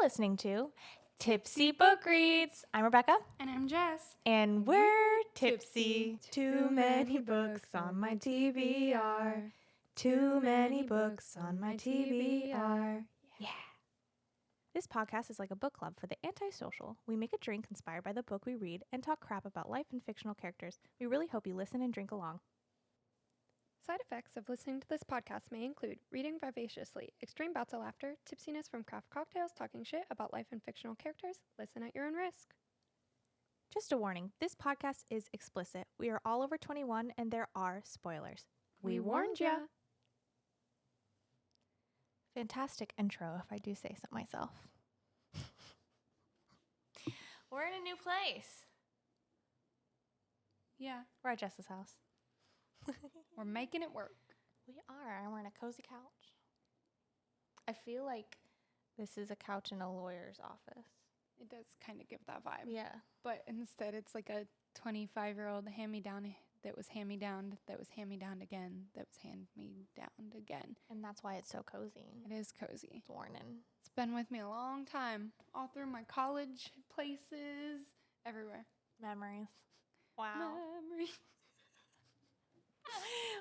listening to Tipsy Book Reads. I'm Rebecca. And I'm Jess. And we're tipsy. Too many books on my TBR. Too many books on my TBR. Yeah. This podcast is like a book club for the antisocial. We make a drink inspired by the book we read and talk crap about life and fictional characters. We really hope you listen and drink along. Side effects of listening to this podcast may include reading vivaciously, extreme bouts of laughter, tipsiness from craft cocktails, talking shit about life and fictional characters. Listen at your own risk. Just a warning, this podcast is explicit. We are all over 21 and there are spoilers. We warned ya. Fantastic intro, if I do say so myself. We're in a new place. Yeah, We're at Jess's house. we're making it work. We are, and we're in a cozy couch. I feel like this is a couch in a lawyer's office. It does kind of give that vibe. Yeah. But instead, it's like a 25-year-old hand-me-down that was hand-me-downed, that was hand-me-downed again, that was hand-me-downed again. And that's why it's so cozy. It is cozy. It's worn in. It's been with me a long time, all through my college places, everywhere. Memories. Wow. Memories.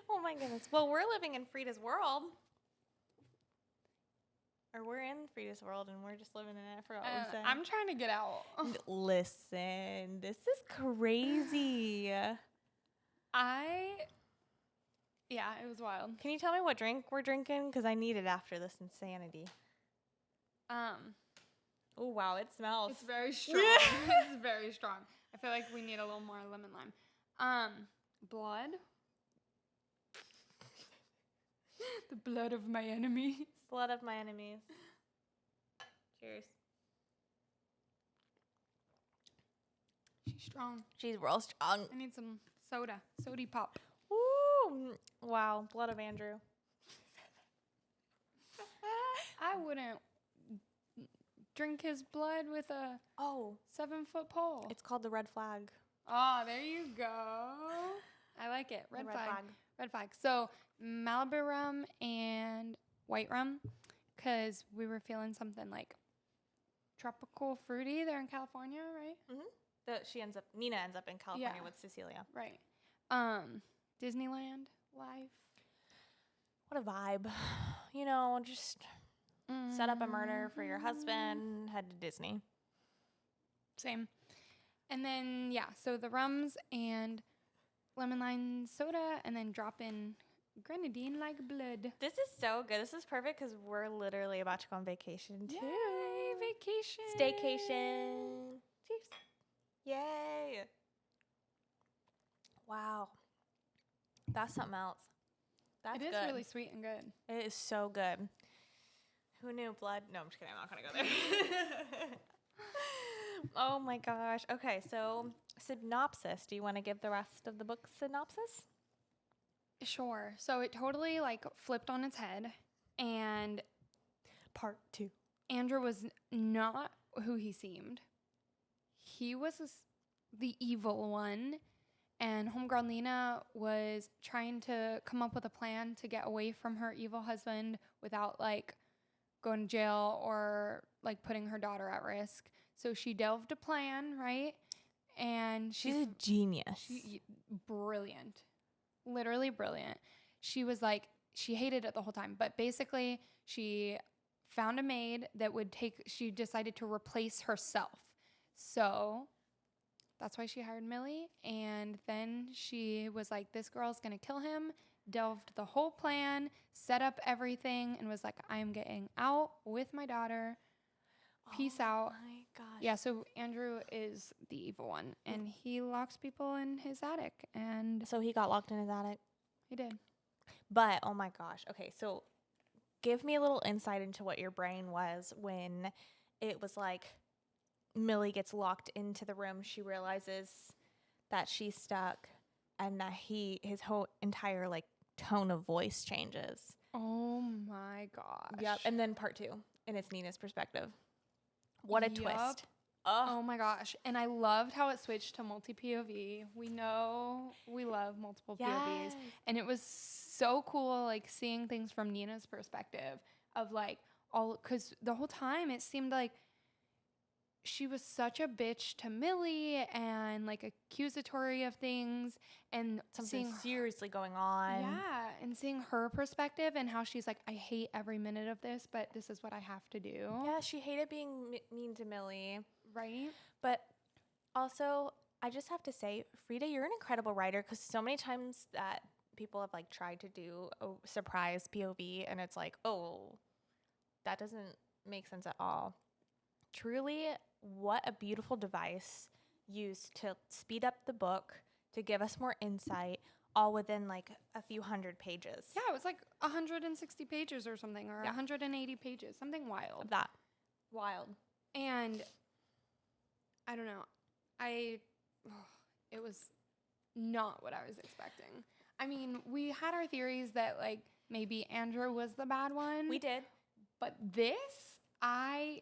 Oh my goodness. Well, we're living in Freida's world. Or we're in Freida's world and we're just living in it. I forgot what we said. I'm trying to get out. Listen, this is crazy. Yeah, it was wild. Can you tell me what drink we're drinking? Because I need it after this insanity. Oh, wow, it smells. It's very strong. It's very strong. I feel like we need a little more lemon lime. Blood. The blood of my enemies. Blood of my enemies. Cheers. She's strong. She's real strong. I need some soda. Sody pop. Ooh. Wow. Blood of Andrew. I wouldn't drink his blood with a 7-foot pole. It's called the red flag. Oh, there you go. I like it. Red flag. Red flag. So Malibu rum and white rum, because we were feeling something like tropical fruity there in California, right? Mm-hmm. Nina ends up in California with Cecilia. Right. Disneyland life. What a vibe. You know, just set up a murder for your husband, head to Disney. Same. And then, so the rums and lemon lime soda, and then drop in grenadine like blood. This is so good. This is perfect because we're literally about to go on vacation too. Yay, vacation. Staycation. Cheers. Yay. Wow. That's something else. That's good. It is really sweet and good. It is so good. Who knew blood? No, I'm just kidding. I'm not going to go there. Oh my gosh. Okay, so synopsis. Do you want to give the rest of the book synopsis? Sure. So it totally flipped on its head, and Part 2. Andrew was not who he seemed. He was the evil one, and homegirl Nina was trying to come up with a plan to get away from her evil husband without going to jail or putting her daughter at risk. So she delved a plan, right? And she's a genius. Brilliant. Literally brilliant. She was she hated it the whole time, but basically she found a maid that she decided to replace herself. So that's why she hired Millie. And then she was like, this girl's going to kill him, delved the whole plan, set up everything, and was like, I'm getting out with my daughter. Peace out. Oh my gosh. Yeah, so Andrew is the evil one, and he locks people in his attic. And so he got locked in his attic? He did. But, oh my gosh. Okay, so give me a little insight into what your brain was when it was Millie gets locked into the room. She realizes that she's stuck, and that his whole entire tone of voice changes. Oh my gosh. Yep. And then part 2, and it's Nina's perspective. What a twist. Oh my gosh. And I loved how it switched to multi-POV. We know we love multiple POVs. And it was so cool, seeing things from Nina's perspective of all, because the whole time it seemed like she was such a bitch to Millie and like accusatory of things, and Something seeing seriously going on. yeah, and seeing her perspective and how she's like, I hate every minute of this, but this is what I have to do. Yeah, she hated being mean to Millie. Right? But also, I just have to say, Freida, you're an incredible writer, because so many times that people have like tried to do a surprise POV and it's like, oh, that doesn't make sense at all. Truly, what a beautiful device used to speed up the book, to give us more insight, all within like a few hundred pages. Yeah, it was like 160 pages or something, or Yeah. 180 pages, something wild. Of that. Wild. And I don't know. It was not what I was expecting. I mean, we had our theories that like maybe Andrew was the bad one. We did. But this, I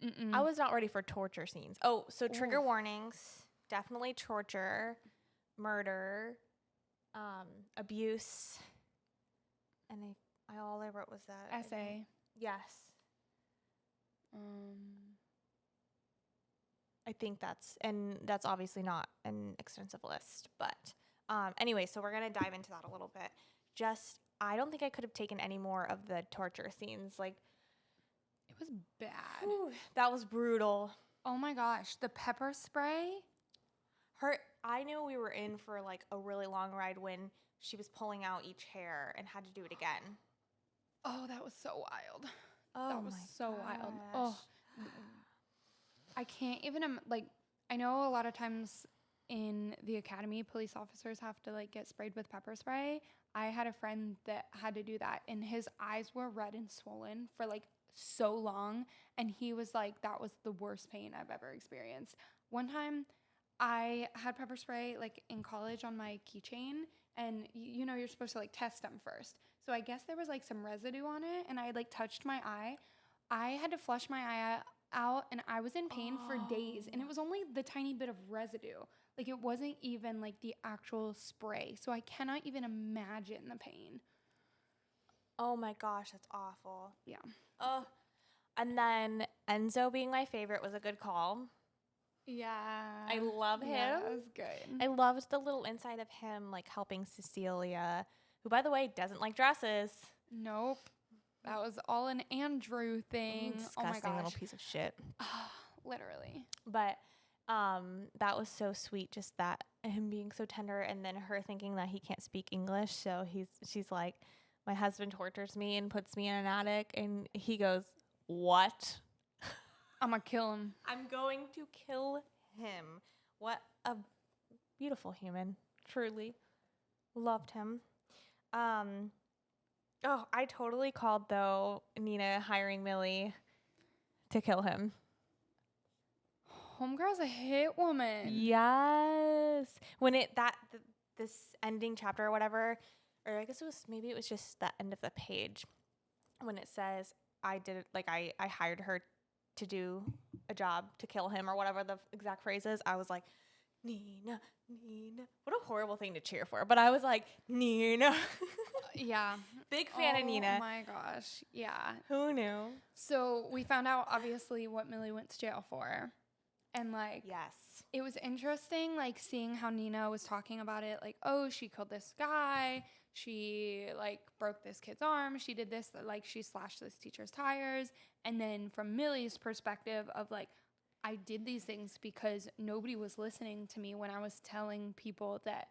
was not ready for torture scenes. Oh, so trigger Oof. warnings. Definitely torture, murder, abuse. And all I wrote was that. essay. Yes. I think that's obviously not an extensive list, but anyway, so we're going to dive into that a little bit. I don't think I could have taken any more of the torture scenes. Like, It was bad. whew, that was brutal. Oh my gosh, the pepper spray. I knew we were in for like a really long ride when she was pulling out each hair and had to do it again. Oh, that was so wild. Oh, That was so wild. gosh. Oh, I can't even I know a lot of times in the academy, police officers have to like get sprayed with pepper spray. I had a friend that had to do that, and his eyes were red and swollen for like so long, and he was like, that was the worst pain I've ever experienced. One time I had pepper spray like in college on my keychain, and you know you're supposed to like test them first. So I guess there was like some residue on it, and I like touched my eye. I had to flush my eye out, and I was in pain for days, and it was only the tiny bit of residue. Like it wasn't even like the actual spray. So I cannot even imagine the pain. Oh my gosh, that's awful. Yeah. Oh, and then Enzo being my favorite was a good call. Yeah. I love him. Yeah, that was good. I loved the little inside of him, like helping Cecilia, who, by the way, doesn't like dresses. Nope. That was all an Andrew thing. Oh my Disgusting gosh. little piece of shit. Literally. But that was so sweet, just that him being so tender, and then her thinking that he can't speak English, so she's like, my husband tortures me and puts me in an attic, and he goes, what? I'm gonna kill him. I'm going to kill him. What a beautiful human. Truly loved him. I totally called, though, Nina hiring Millie to kill him. Homegirl's a hit woman. Yes. When this ending chapter or whatever, or I guess maybe it was just the end of the page when it says I hired her to do a job to kill him, or whatever the exact phrase is. I was like, Nina. What a horrible thing to cheer for. But I was like, Nina. Yeah. Big fan of Nina. Oh my gosh. Yeah. Who knew? So we found out obviously what Millie went to jail for. And like, Yes. it was interesting, like seeing how Nina was talking about it. Like, oh, she killed this guy. She like broke this kid's arm. She did this, like she slashed this teacher's tires. And then from Millie's perspective of like, I did these things because nobody was listening to me when I was telling people that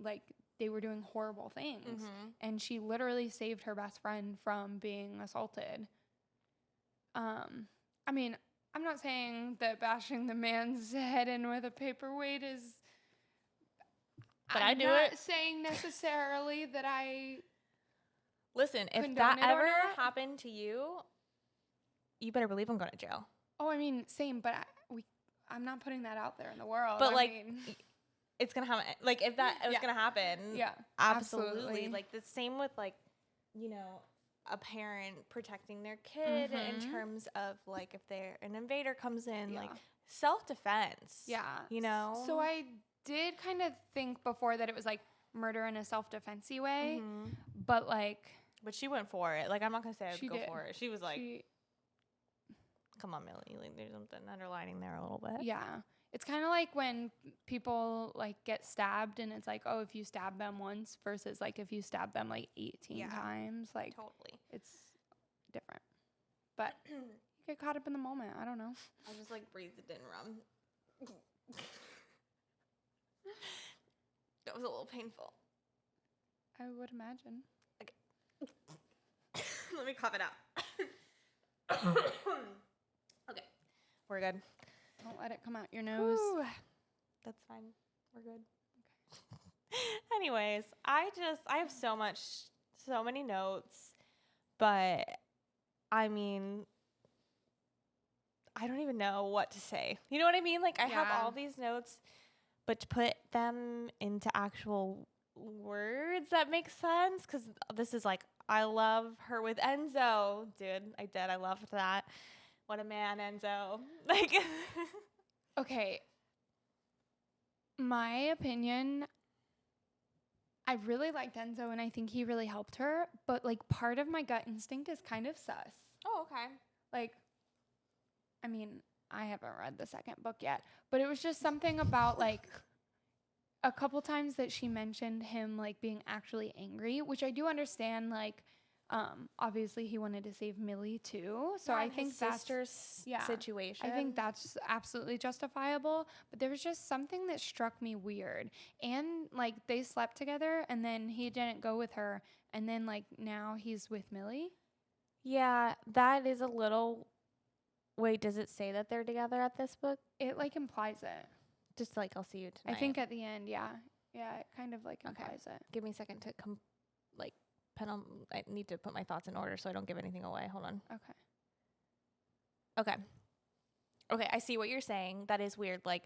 like they were doing horrible things. Mm-hmm. And she literally saved her best friend from being assaulted. I mean, I'm not saying that bashing the man's head in with a paperweight is. But I'm I do not it. saying necessarily that I. Listen, if Condone that it or ever not? happened to you, you better believe I'm going to jail. Oh, I mean, same, but I'm not putting that out there in the world. But I like, mean, it's gonna happen. Like, if that was Yeah. gonna happen, yeah, absolutely. Like the same with like, you know, a parent protecting their kid in Mhm. terms of like if an invader comes in, Yeah. like self-defense. Yeah. You know. So I did kind of think before that it was like murder in a self-defensey way, Mhm. but like But she went for it. Like, I'm not gonna say I'd She go did. for it. She was like, she, come on, Millie. Like, there's something underlining there a little bit. Yeah. It's kind of like when people like get stabbed and it's like, oh, if you stab them once versus like if you stab them like 18 times, like Totally. it's different. But you get caught up in the moment. I don't know. I just like breathed it in rum. That was a little painful. I would imagine. Let me cough it out. Okay. We're good. Don't let it come out your nose. Whew. That's fine. We're good. Okay. Anyways, I have so many notes, but I mean, I don't even know what to say. You know what I mean? Like, I have all these notes, but to put them into actual words that make sense, because this is like, I love her with Enzo. Dude, I did. I loved that. What a man, Enzo. Like, okay. My opinion, I really liked Enzo and I think he really helped her, but like part of my gut instinct is kind of sus. oh, okay. Like, I mean, I haven't read the second book yet, but it was just something about like a couple times that she mentioned him like being actually angry, which I do understand. Like, obviously he wanted to save Millie too, so I think his that's sister's situation. I think that's absolutely justifiable. But there was just something that struck me weird, and like they slept together, and then he didn't go with her, and then like now he's with Millie. Yeah, that is a little. Wait, does it say that they're together at this book? It like implies it. Just like, I'll see you tonight. I think at the end, yeah, it kind of like implies it. Give me a second to pen on. I need to put my thoughts in order so I don't give anything away. Hold on. Okay. I see what you're saying. That is weird. Like,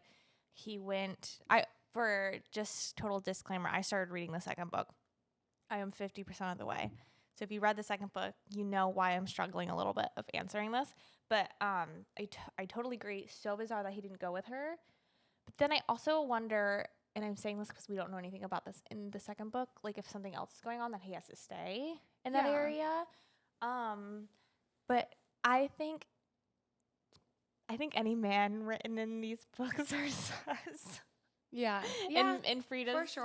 for just total disclaimer, I started reading the second book. I am 50% of the way. So if you read the second book, you know why I'm struggling a little bit of answering this. But I totally agree. So bizarre that he didn't go with her. But then I also wonder, and I'm saying this because we don't know anything about this in the second book, like if something else is going on that he has to stay in that area. But I think any man written in these books are sus. Yeah. In Freida's books.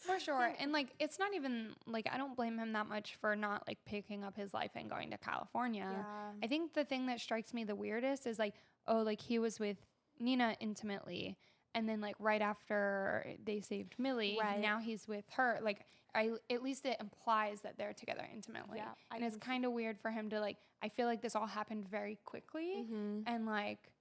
For sure. And like, it's not even like, I don't blame him that much for not like picking up his life and going to California. Yeah. I think the thing that strikes me the weirdest is like, oh, like he was with Nina intimately. And then like right after they saved Millie, now he's with her. Like, at least it implies that they're together intimately. Yeah, and it's kind of weird for him to like, I feel like this all happened very quickly. Mm-hmm. And like,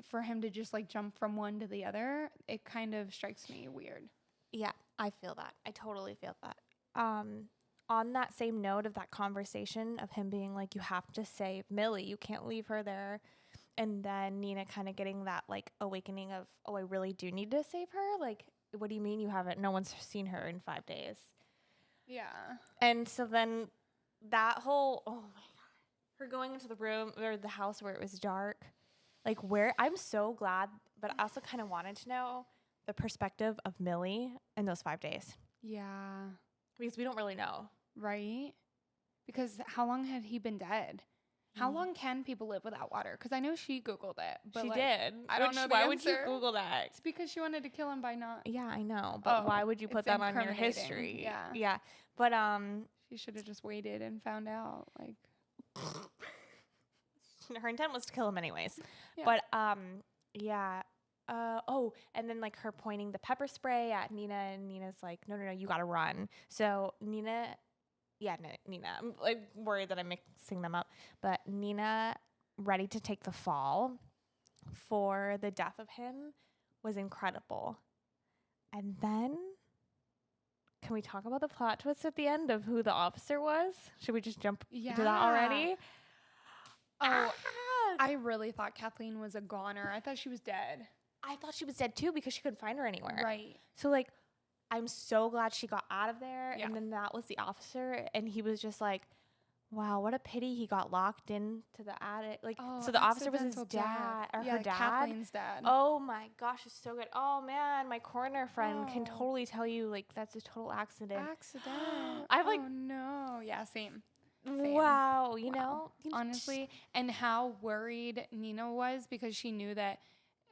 for him to just like jump from one to the other, it kind of strikes me weird. Yeah, I feel that. I totally feel that. On that same note of that conversation of him being like, you have to save Millie, you can't leave her there. And then Nina kind of getting that like awakening of, oh, I really do need to save her. Like, what do you mean you haven't? No one's seen her in 5 days. Yeah. And so then that whole, oh my God, her going into the room or the house where it was dark. Like, I'm so glad, but I also kind of wanted to know the perspective of Millie in those 5 days. Yeah. Because we don't really know. Right? Because how long had he been dead? How long can people live without water? Because I know she Googled it. But she like, did. I don't know the Why answer. would you Google that? It's because she wanted to kill him by not. Yeah, I know. But why would you put that on your history? Yeah. Yeah. But she should have just waited and found out. Like, her intent was to kill him anyways. Yeah. But yeah. And then like her pointing the pepper spray at Nina, and Nina's like, no, you gotta run. So Nina. I'm like worried that I'm mixing them up. But Nina, ready to take the fall for the death of him, was incredible. And then, can we talk about the plot twist at the end of who the officer was? Should we just jump into that already? Oh, I really thought Kathleen was a goner. I thought she was dead. I thought she was dead too because she couldn't find her anywhere. Right. So like, I'm so glad she got out of there. Yeah. And then that was the officer. And he was just like, wow, what a pity he got locked into the attic. Like, so the officer was his dad or her dad. Kathleen's dad. Oh my gosh, it's so good. Oh man, my coroner friend can totally tell you like that's a total accident. I have like, oh no. Yeah, same. Wow. You Wow. know, Honestly, and how worried Nina was because she knew that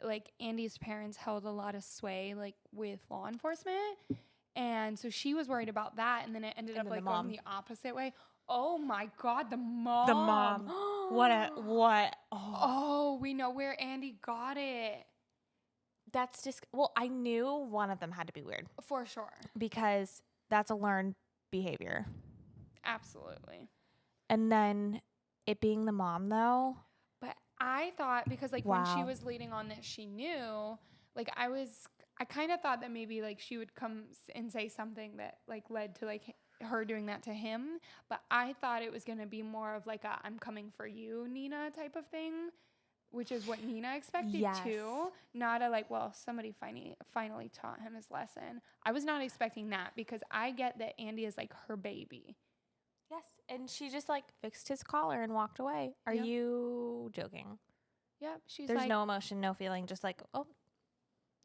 like Andy's parents held a lot of sway like with law enforcement. And so she was worried about that, and then it ended And up then like the going mom. the opposite way. Oh my God, the mom. The mom. What? Oh, Oh, we know where Andy got it. that's just, well, I knew one of them had to be weird For sure. because that's a learned behavior. Absolutely. And then it being the mom, though. But I thought, because like when she Wow. was leading on this, she knew, like I kind of thought that maybe like she would come and say something that like led to like her doing that to him. But I thought it was going to be more of like a I'm coming for you, Nina type of thing, which is what Nina expected Yes. too. Not a like, well, somebody finally taught him his lesson. I was not expecting that because I get that Andy is like her baby. Yes. And she just like fixed his collar and walked away. Are Yep. you joking? Yep. She's There's like, no emotion, no feeling, just like, oh,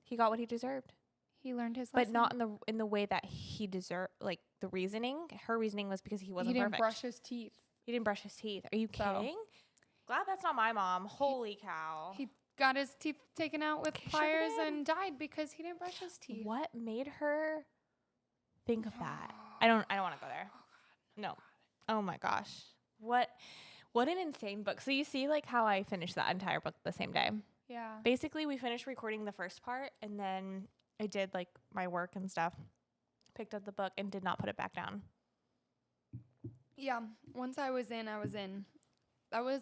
he got what he deserved. he learned his But lesson. not in the way that he deserved, like the reasoning. Her reasoning was because he wasn't He didn't perfect. brush his teeth. He didn't brush his teeth. Are you So- kidding? Glad that's not my mom. Holy cow. He got his teeth taken out with Sure pliers did. and died because he didn't brush his teeth. What made her think of that? I don't want to go there. No. Oh my gosh. What an insane book. So you see like how I finished that entire book the same day. Yeah. Basically, we finished recording the first part and then I did like my work and stuff. Picked up the book and did not put it back down. Yeah. Once I was in. That was,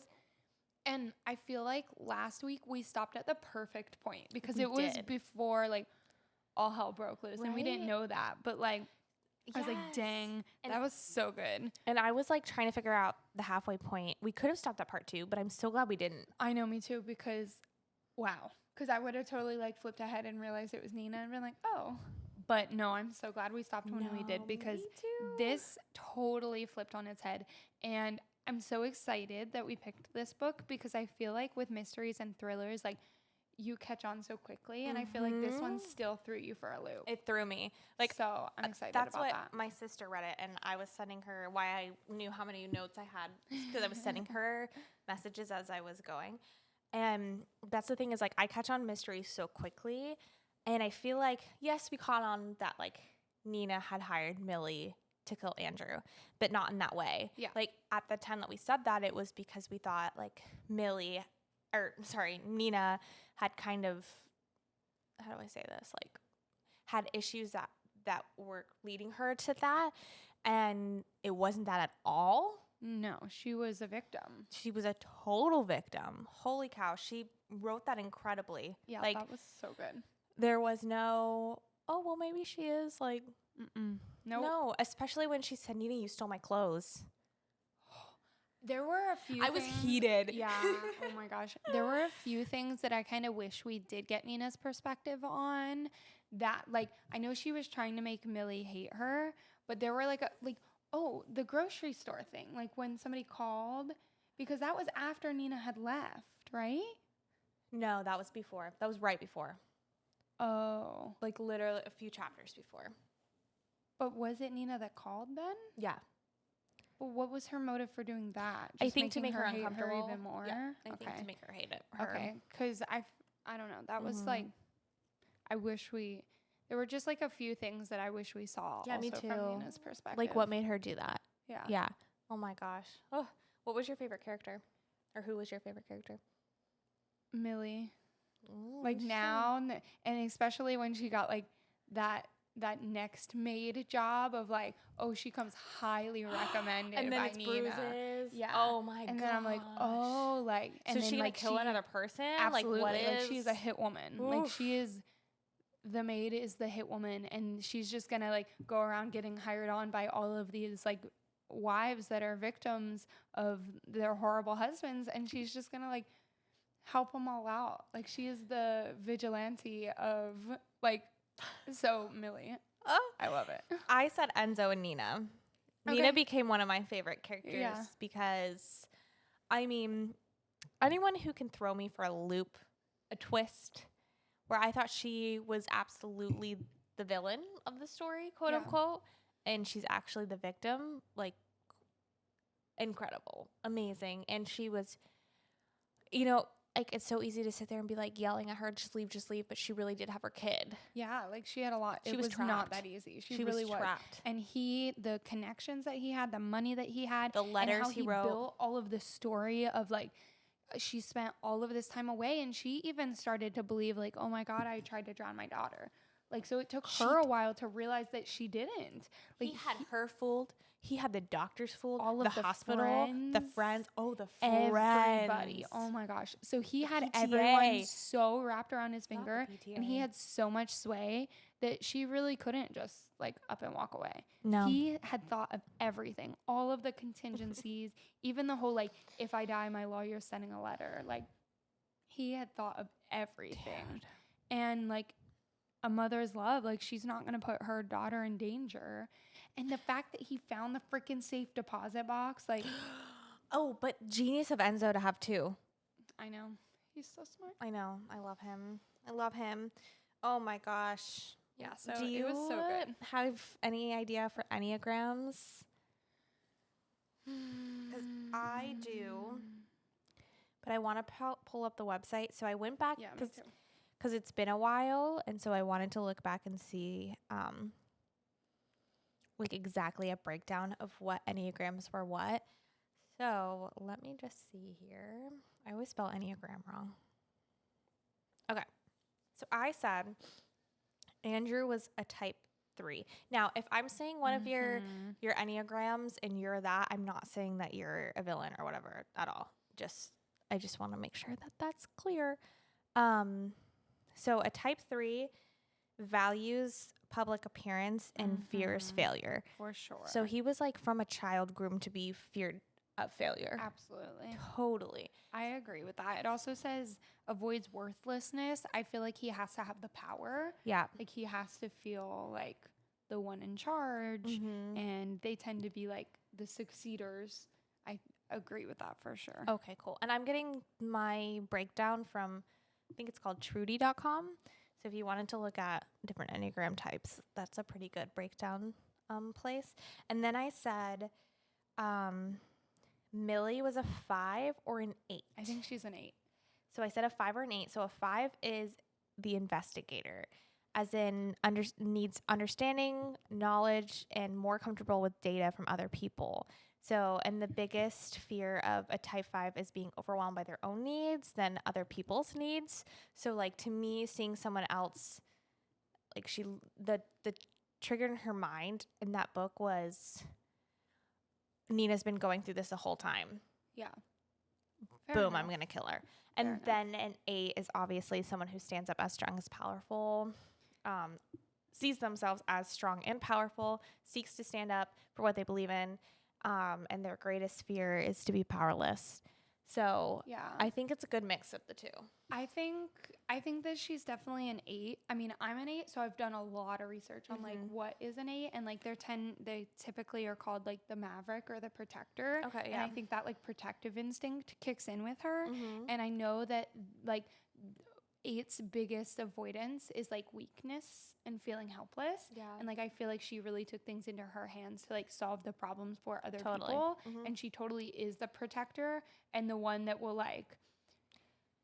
and I feel like last week we stopped at the perfect point because We it was did. before like all hell broke loose and we didn't Right? know that. But like, I was like, Yes. dang, And- that was so good. And I was like trying to figure out the halfway point. We could have stopped at part 2, but I'm so glad we didn't. I know, me too, because wow. Because I would have totally like flipped ahead and realized it was Nina and been like, oh. But no, I'm so glad we stopped when we did because me too. this totally flipped on its head. And I'm so excited that we picked this book because I feel like with mysteries and thrillers, like you catch on so quickly. And I feel like this one still threw you for a loop. It threw me. Like So I'm excited that's about what that. my sister read it, and I was sending her why I knew how many notes I had because I was sending her messages as I was going. And that's the thing is like I catch on mysteries so quickly, and I feel like yes, we caught on that like Nina had hired Millie to kill Andrew, but not in that way. Yeah. Like at the time that we said that, it was because we thought like Nina had kind of, how do I say this? Like had issues that were leading her to that, and it wasn't that at all. No, she was a victim. She was a total victim. Holy cow, she wrote that incredibly. Yeah, like that was so good. there was no, oh well, maybe she is like Nope. no, especially when she said, Nina, you stole my clothes. There were a few I was things- heated. Yeah. Oh my gosh. There were a few things that I kind of wish we did get Nina's perspective on. That like I know she was trying to make Millie hate her, but there were the grocery store thing, like when somebody called, because that was after Nina had left, right? No, that was before. That was right before. Oh. Like literally a few chapters before. But was it Nina that called then? Yeah. But what was her motive for doing that? I Just think to making make her hate uncomfortable. even more? Yeah, I Okay. think to make her hate it. Her. Okay, because I don't know. That was like, I wish there were just like a few things that I wish we saw. Yeah, me also too. From Nina's perspective. Like what made her do that? Yeah. Yeah. Oh my gosh. Oh, what was your favorite character? Or who was your favorite character? Millie. Ooh, Like sure. now, and especially when she got like that next maid job of like, oh, she comes highly recommended And then by it's Nina. bruises. Yeah. Oh my gosh. And then I'm like, oh, like, and so then she gonna like kill another person? Absolutely. Like what is? she's a hit woman. Like Oof. she is, the maid is the hit woman, and she's just gonna like go around getting hired on by all of these like wives that are victims of their horrible husbands, and she's just gonna like help them all out. Like she is the vigilante of like, so Millie. Oh. I love it. I said Enzo and Nina. Okay. Nina became one of my favorite characters Yeah. because, I mean, anyone who can throw me for a loop, a twist, where I thought she was absolutely the villain of the story, quote Yeah. unquote, and she's actually the victim, like, incredible, amazing. And she was, you know, like, it's so easy to sit there and be like yelling at her, just leave, but she really did have her kid. Yeah, like she had a lot. She It was was not trapped. that easy. She She really was was. trapped. And the connections that he had, the money that he had, The letters and how he wrote. built all of the story of like, she spent all of this time away, and she even started to believe like, oh my God, I tried to drown my daughter. Like, so it took her a while to realize that she didn't. Like, He had her fooled. He had the doctors fooled. all of the hospital, the friends. Oh, the friends. everybody. Oh my gosh. So he had PTA. everyone so wrapped around his Not the finger, and he PTA. had so much sway that she really couldn't just like up and walk away. No. He had thought of everything, all of the contingencies, even the whole like, if I die, my lawyer's sending a letter. Like, he had thought of everything. Dude. And like, a mother's love, like, she's not going to put her daughter in danger. And the fact that he found the freaking safe deposit box, like, Oh, but genius of Enzo to have two. I know. He's so smart. I know. I love him. Oh my gosh. Yeah, so Do it was so good. have any idea for Enneagrams? Because I do, but I want to pull up the website. So I went back Yeah, me too. because it's been a while, and so I wanted to look back and see like exactly a breakdown of what Enneagrams were what. So let me just see here. I always spell Enneagram wrong. Okay. So I said Andrew was a type 3. Now, if I'm saying one of your Enneagrams and you're that, I'm not saying that you're a villain or whatever at all. I just want to make sure that that's clear. So a type 3 values public appearance and fears failure. For sure. So he was like from a child groomed to be feared of failure. Absolutely. Totally. I agree with that. It also says avoids worthlessness. I feel like he has to have the power. Yeah. Like, he has to feel like the one in charge, and they tend to be like the succeeders. I agree with that for sure. Okay, cool. And I'm getting my breakdown from, I think it's called Trudy.com. So if you wanted to look at different Enneagram types, that's a pretty good breakdown place. And then I said Millie was a 5 or an 8. I think she's an 8. So I said a 5 or an 8. So a 5 is the investigator, as in needs understanding, knowledge, and more comfortable with data from other people. So, and the biggest fear of a type 5 is being overwhelmed by their own needs than other people's needs. So, like, to me, seeing someone else, like, the trigger in her mind in that book was Nina's been going through this the whole time. Yeah. Boom, I'm going to kill her. And Fair then an 8 is obviously someone who stands up as strong as powerful, sees themselves as strong and powerful, seeks to stand up for what they believe in, and their greatest fear is to be powerless. So Yeah. I think it's a good mix of the two. I think that she's definitely an 8. I mean, I'm an 8, so I've done a lot of research on like what is an 8, and like they typically are called like the maverick or the protector. Okay, And I think that like protective instinct kicks in with her. Mm-hmm. And I know that like 8's biggest avoidance is like weakness and feeling helpless. Yeah. And like I feel like she really took things into her hands to like solve the problems for other Totally. people. Mhm. And she totally is the protector and the one that will like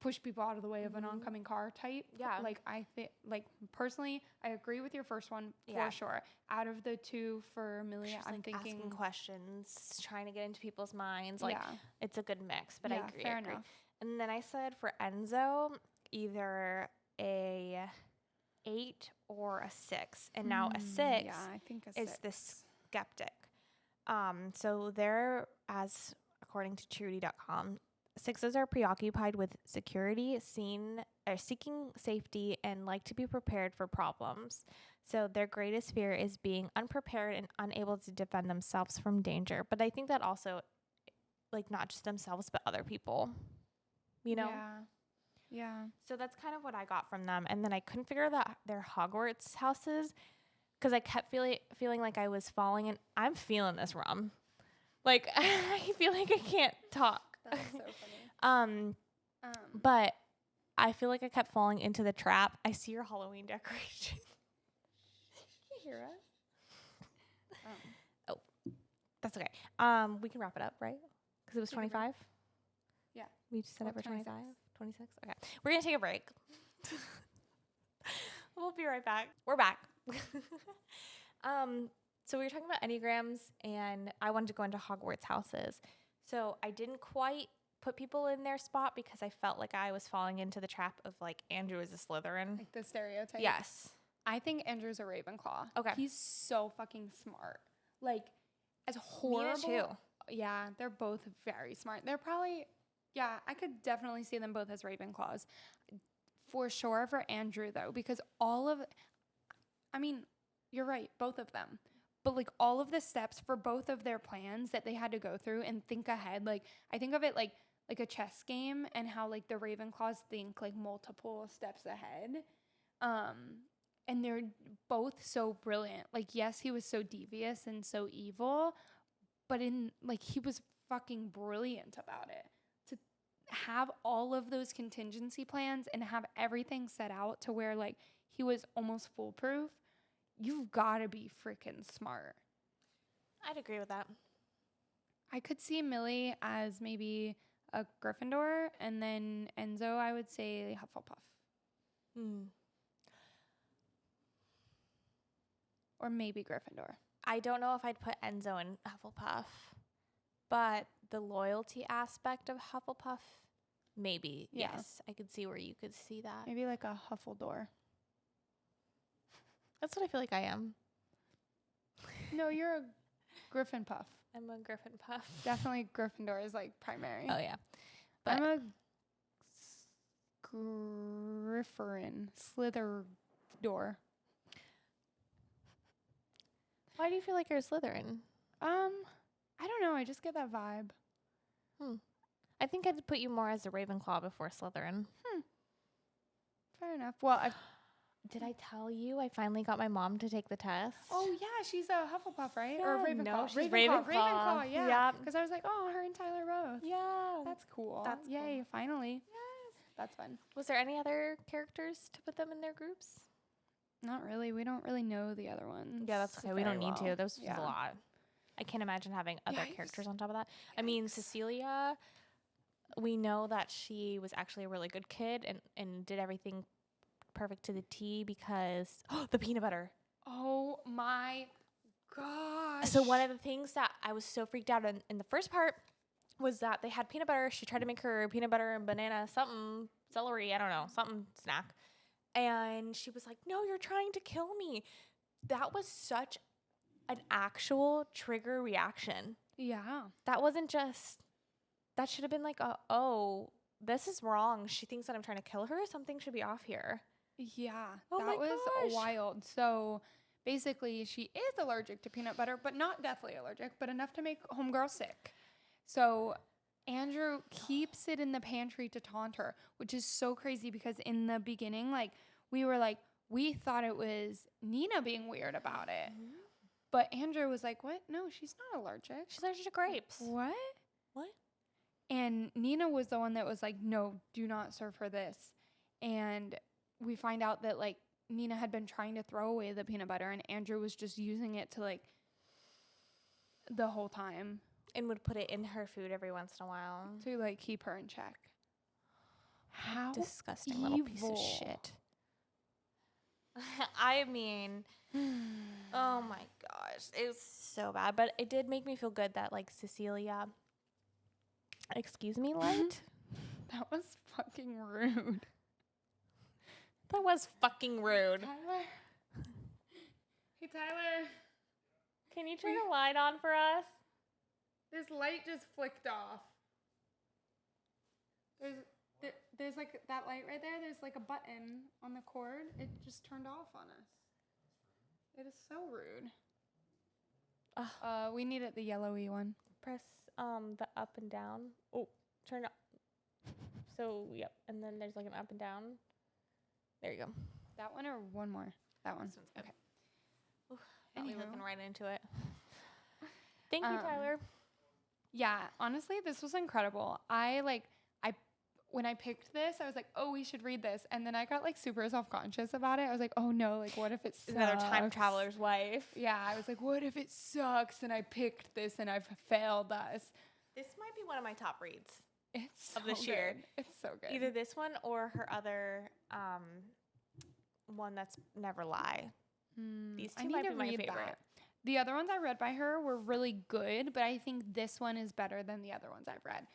push people out of the way of an oncoming car type. Yeah. Like I think like personally I agree with your first one Yeah. for sure. Out of the two for Millie, She's I'm like thinking asking questions, trying to get into people's minds. Like, yeah. it's a good mix, but Yeah, I agree. fair I agree. enough. And then I said for Enzo, either a 8 or a 6. And now a 6 Yeah, I think a is 6. the skeptic. So they're, as according to Trudy.com, 6s are preoccupied with security, seeking safety, and like to be prepared for problems. So their greatest fear is being unprepared and unable to defend themselves from danger. But I think that also, like, not just themselves, but other people, you know? Yeah. So that's kind of what I got from them. And then I couldn't figure out their Hogwarts houses because I kept feeling like I was falling. And I'm feeling this rum. Like, I feel like I can't talk. That's so funny. But I feel like I kept falling into the trap. I see your Halloween decoration. Can you hear us? That's okay. We can wrap it up, right? Because it was 25. Yeah. We just set it for 26. 25, 26. Okay. We're gonna take a break. We'll be right back. We're back. So we were talking about Enneagrams, and I wanted to go into Hogwarts houses. So I didn't quite put people in their spot because I felt like I was falling into the trap of like Andrew is a Slytherin. Like the stereotype. Yes. I think Andrew's a Ravenclaw. Okay. He's so fucking smart. Like, as horrible. Mina too. Yeah, they're both very smart. They're probably, yeah, I could definitely see them both as Ravenclaws. For sure for Andrew, though, because I mean, you're right, both of them. But, like, all of the steps for both of their plans that they had to go through and think ahead, like, I think of it like a chess game and how, like, the Ravenclaws think, like, multiple steps ahead. And they're both so brilliant. Like, yes, he was so devious and so evil, but he was fucking brilliant about it. To have all of those contingency plans and have everything set out to where, like, he was almost foolproof, you've got to be freaking smart. I'd agree with that. I could see Millie as maybe a Gryffindor, and then Enzo, I would say Hufflepuff. Or maybe Gryffindor. I don't know if I'd put Enzo in Hufflepuff, but the loyalty aspect of Hufflepuff, maybe. Yeah. Yes, I could see where you could see that. Maybe like a Huffledore. That's what I feel like I am. No, you're a Gryffindor. I'm a Gryffindor. Definitely Gryffindor is like primary. Oh, yeah. But I'm a Gryffindor. Slither-door. Why do you feel like you're a Slytherin? I don't know. I just get that vibe. I think I'd put you more as a Ravenclaw before Slytherin. Fair enough. Well, did I tell you I finally got my mom to take the test? Oh, yeah. She's a Hufflepuff, right? Or a Yeah, Ravenclaw. no, she's Ravenclaw. Ravenclaw. Ravenclaw, yeah. Yep. Because I was like, oh, her and Tyler both. Yeah. That's cool. That's Yay, cool. finally. Yes. That's fun. Was there any other characters to put them in their groups? Not really. We don't really know the other ones. Yeah, that's okay. We don't need to. Those was Yeah. a lot. I can't imagine having other Yikes. characters on top of that. I mean, Cecilia, we know that she was actually a really good kid and did everything perfect to the T because the peanut butter. Oh my gosh. So one of the things that I was so freaked out in the first part was that they had peanut butter. She tried to make her peanut butter and banana something, celery, I don't know, something snack. And she was like, no, you're trying to kill me. That was such an actual trigger reaction. Yeah. That wasn't just, that should have been like, oh, this is wrong. She thinks that I'm trying to kill her. Something should be off here. Yeah. Oh that my was gosh. wild. So basically she is allergic to peanut butter, but not deathly allergic, but enough to make homegirl sick. So Andrew keeps it in the pantry to taunt her, which is so crazy because in the beginning, like, we thought it was Nina being weird about it. Mm-hmm. But Andrew was like, what? No, she's not allergic. She's allergic to grapes. What? What? And Nina was the one that was like, no, do not serve her this. And we find out that, like, Nina had been trying to throw away the peanut butter and Andrew was just using it to, like, the whole time. And would put it in her food every once in a while. To, like, keep her in check. How disgusting evil. little piece of shit. I mean, oh my gosh, it was so bad. But it did make me feel good that, like, Cecilia, excuse me, Light? That was fucking rude. That was fucking rude. Tyler. Hey, Tyler. Can you turn the light on for us? This light just flicked off. There's like that light right there. There's like a button on the cord. It just turned off on us. It is so rude. We needed the yellowy one. Press the up and down. Oh, turn it. So, yep. And then there's like an up and down. There you go. That one or one more? That one. This one's good. Okay. Got me Anywho. hooking right into it. Thank you, Tyler. Yeah, honestly, this was incredible. I when I picked this, I was like, oh, we should read this. And then I got like super self-conscious about it. I was like, oh no, like what if it sucks? Another time traveler's wife. Yeah, I was like, what if it sucks and I picked this and I've failed us? This might be one of my top reads It's of this year. It's so good. Either this one or her other one that's Never Lie. These two might be my favorite. That. The other ones I read by her were really good, but I think this one is better than the other ones I've read.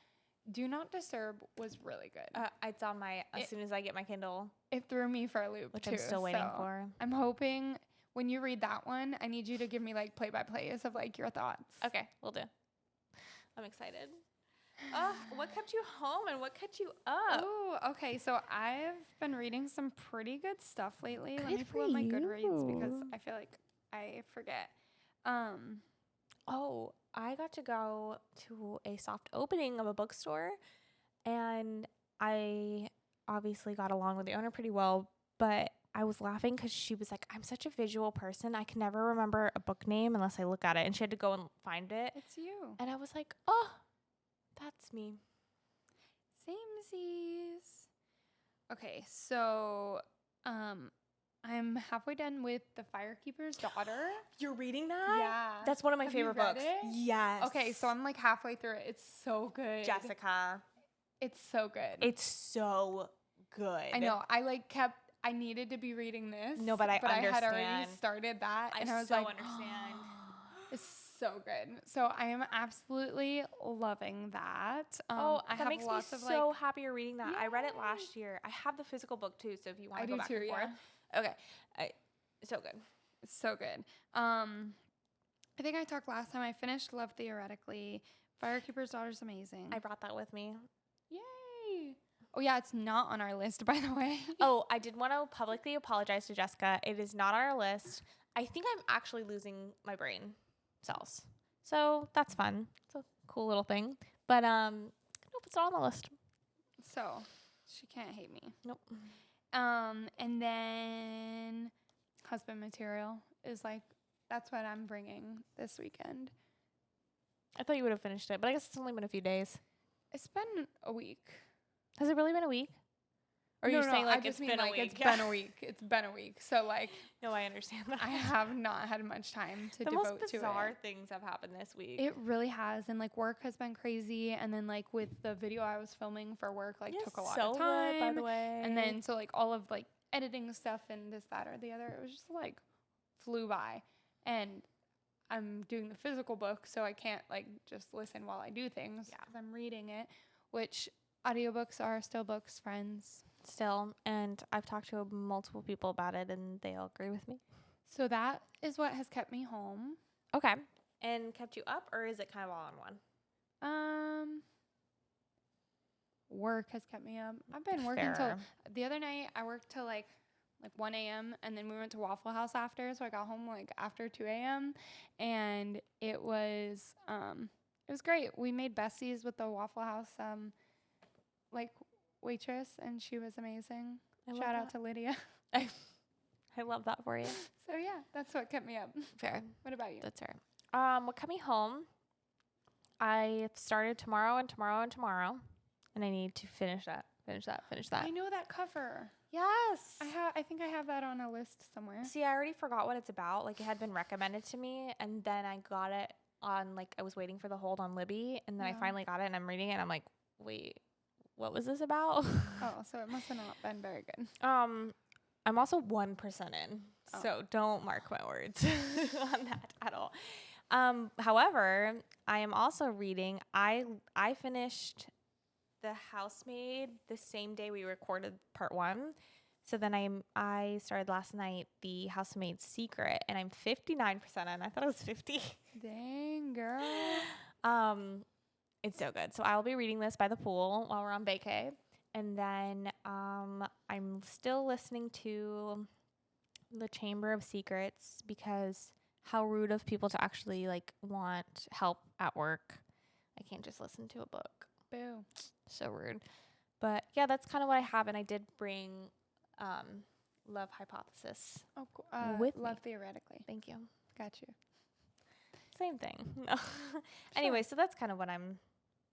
Do Not Disturb was really good. It's on as soon as I get my Kindle. It threw me for a loop, which too. I'm still waiting for. I'm hoping when you read that one, I need you to give me like play-by-plays of like your thoughts. Okay, we'll do. I'm excited. What kept you home and what kept you up? Oh, okay. So I've been reading some pretty good stuff lately. Let me Good pull up my for Goodreads because you. I feel like I forget. I got to go to a soft opening of a bookstore, and I obviously got along with the owner pretty well, but I was laughing because she was like, I'm such a visual person. I can never remember a book name unless I look at it, and she had to go and find it. It's you. And I was like, oh, that's me. Samesies. Okay, so I'm halfway done with The Firekeeper's Daughter. You're reading that? Yeah. That's one of my Have you favorite read books. it? Yes. Okay, so I'm like halfway through it. It's so good. Jessica. It's so good. It's so good. I know. I needed to be reading this. No, but I had already understand. started that. And I was so like, understand. it's so good. So I am absolutely loving that. I have that makes lots me of so happy you're reading that. I read it Yay. last year. I have the physical book too, so if you want I to go do back too, and forth. Okay. So good. It's so good. I think I talked last time. I finished Love Theoretically. Firekeeper's Daughter is amazing. I brought that with me. Yay. Oh, yeah, it's not on our list, by the way. I did want to publicly apologize to Jessica. It is not on our list. I think I'm actually losing my brain cells. So that's fun. It's a cool little thing. But nope, it's not on the list. So she can't hate me. Nope. And then Husband Material is like, that's what I'm bringing this weekend. I thought you would have finished it, but I guess it's only been a few days. It's been a week. Has it really been a week? Or no, you're saying like it's been a week? It's been a week. It's been a week. So like, no, I understand that. I have not had much time to the devote most to it. bizarre things have happened this week. It really has, and like work has been crazy, and then like with the video I was filming for work, like took a lot of time. Good, by the way. And then so like all of like editing stuff and this, that, or the other, it was just like flew by. And I'm doing the physical book, so I can't like just listen while I do things because I'm reading it, which audiobooks are still books, friends. Still, and I've talked to multiple people about it, and they all agree with me. So that is what has kept me home. Okay. And kept you up, or is it kind of all in one? Work has kept me up. I've been working till the other night. I worked till like 1 a.m. and then we went to Waffle House after, so I got home like after 2 a.m. and it was great. We made besties with the Waffle House waitress, and she was amazing. Shout out to Lydia. I love that for you. So yeah, that's what kept me up. Fair. What about you? That's fair. What kept me home? I started tomorrow, and I need to finish that. I know that cover. Yes. I think I have that on a list somewhere. See, I already forgot what it's about. Like, it had been recommended to me, and then I got it on, like, I was waiting for the hold on Libby, and then I finally got it, and I'm reading it, and I'm like, wait, what was this about? Oh, so it must have not been very good. I'm also 1% in, so don't mark my words on that at all. However, I am also reading. I finished The Housemaid the same day we recorded part 1. So then I started last night The Housemaid's Secret, and I'm 59% in. I thought it was 50. Dang, girl. It's so good. So I'll be reading this by the pool while we're on vacay. And then I'm still listening to The Chamber of Secrets, because how rude of people to actually like want help at work. I can't just listen to a book. Boo. So rude. But yeah, that's kind of what I have. And I did bring Love Hypothesis with Love me. Theoretically. Thank you. Got you. Same thing. No. Anyway, so that's kind of what I'm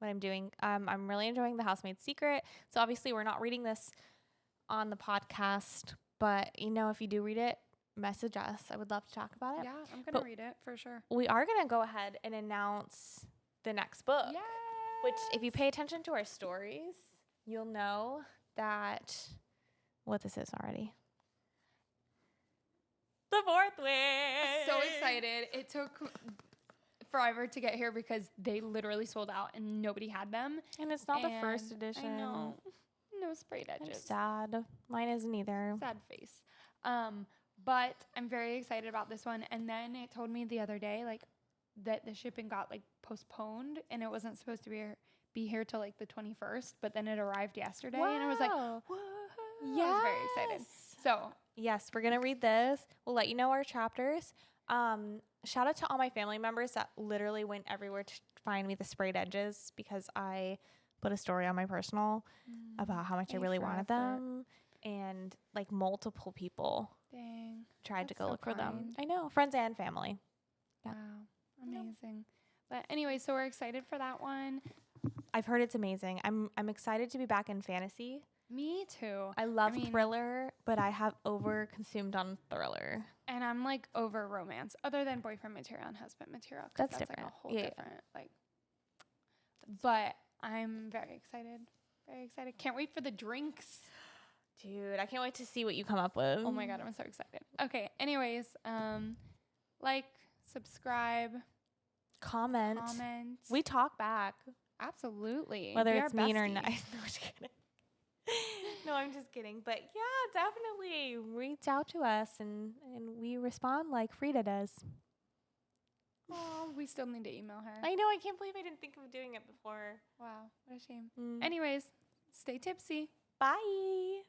what I'm doing. I'm really enjoying The Housemaid's Secret. So obviously we're not reading this on the podcast, but if you do read it, message us. I would love to talk about it. Yeah, I'm going to read it for sure. We are going to go ahead and announce the next book. Yeah. Which, if you pay attention to our stories, you'll know what this is already. The Fourth Wing. So excited. It took forever to get here because they literally sold out and nobody had them. And it's not the first edition. I know. No sprayed edges. I'm sad. Mine isn't either. Sad face. But I'm very excited about this one. And then it told me the other day, like, that the shipping got, like, postponed and it wasn't supposed to be here till, like, the 21st. But then it arrived yesterday. Wow. And I was like, whoa. Yes. I was very excited. So, yes, we're going to read this. We'll let you know our chapters. Shout out to all my family members that literally went everywhere to find me the sprayed edges because I put a story on my personal about how much I really wanted them. And like multiple people tried to go look for them. I know. Friends and family. Yeah. Wow. Amazing. But anyway, so we're excited for that one. I've heard it's amazing. I'm excited to be back in fantasy. Me too. I love thriller, but I have over-consumed on thriller. And I'm like over romance, other than boyfriend material and husband material. That's different. Like a whole different, like. But I'm very excited. Very excited. Can't wait for the drinks. Dude, I can't wait to see what you come up with. Oh my God, I'm so excited. Okay, anyways, like, subscribe. Comment. Comment. We talk back. Absolutely. Whether it's mean or nice. No, I'm just kidding. No, I'm just kidding. But yeah, definitely reach out to us and we respond like Freida does. Oh, we still need to email her. I know. I can't believe I didn't think of doing it before. Wow, what a shame. Anyways, stay tipsy. Bye.